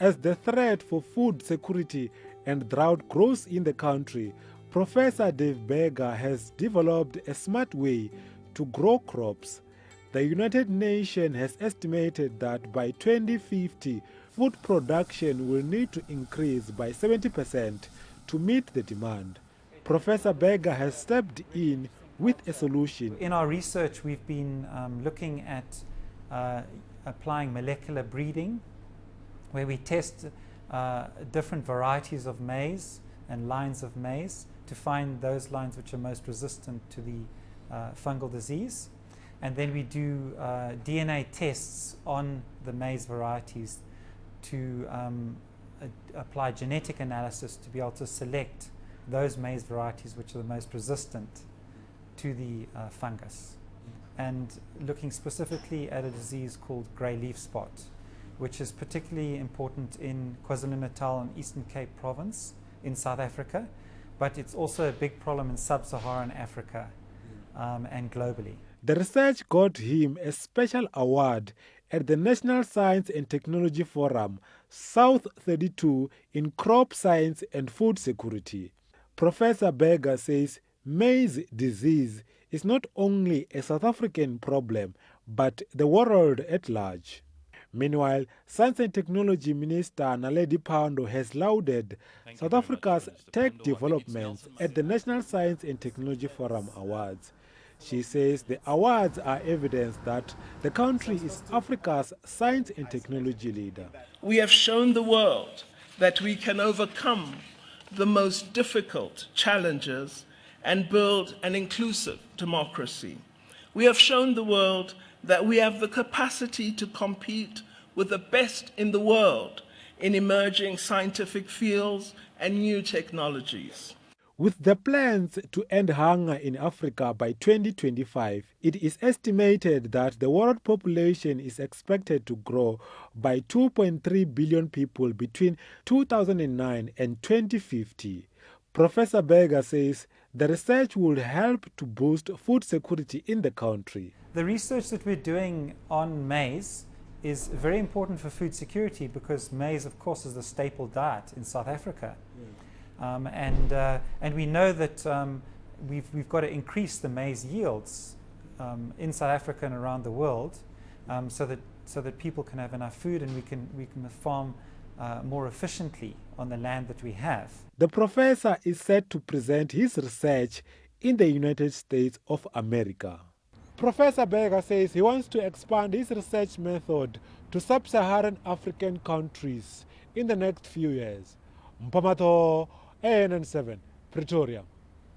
As the threat for food security and drought grows in the country, Professor Berger has developed a smart way to grow crops. The United Nations has estimated that by 2050, food production will need to increase by 70% to meet the demand. Professor Berger has stepped in with a solution. In our research, we've been looking at applying molecular breeding, where we test different varieties of maize and lines of maize to find those lines which are most resistant to the fungal disease. And then we do DNA tests on the maize varieties to apply genetic analysis to be able to select those maize varieties which are the most resistant to the fungus. And looking specifically at a disease called grey leaf spot, which is particularly important in KwaZulu-Natal and Eastern Cape province in South Africa, but it's also a big problem in sub-Saharan Africa and globally. The research got him a special award at the National Science and Technology Forum, South 32, in crop science and food security. Professor Berger says maize disease is not only a South African problem, but the world at large. Meanwhile, Science and Technology Minister Naledi Pandor has lauded South Africa's tech developments at the National Science and Technology Forum Awards. She says the awards are evidence that the country is Africa's science and technology leader. We have shown the world that we can overcome the most difficult challenges and build an inclusive democracy. We have shown the world that we have the capacity to compete with the best in the world in emerging scientific fields and new technologies. With the plans to end hunger in Africa by 2025, it is estimated that the world population is expected to grow by 2.3 billion people between 2009 and 2050. Professor Berger says the research will help to boost food security in the country. The research that we're doing on maize is very important for food security because maize, of course, is the staple diet in South Africa. And we know that we've got to increase the maize yields in South Africa and around the world so that people can have enough food and we can farm more efficiently on the land that we have. The professor is set to present his research in the United States of America. Professor Berger says he wants to expand his research method to sub-Saharan African countries in the next few years. Mpamato, ANN7, Pretoria.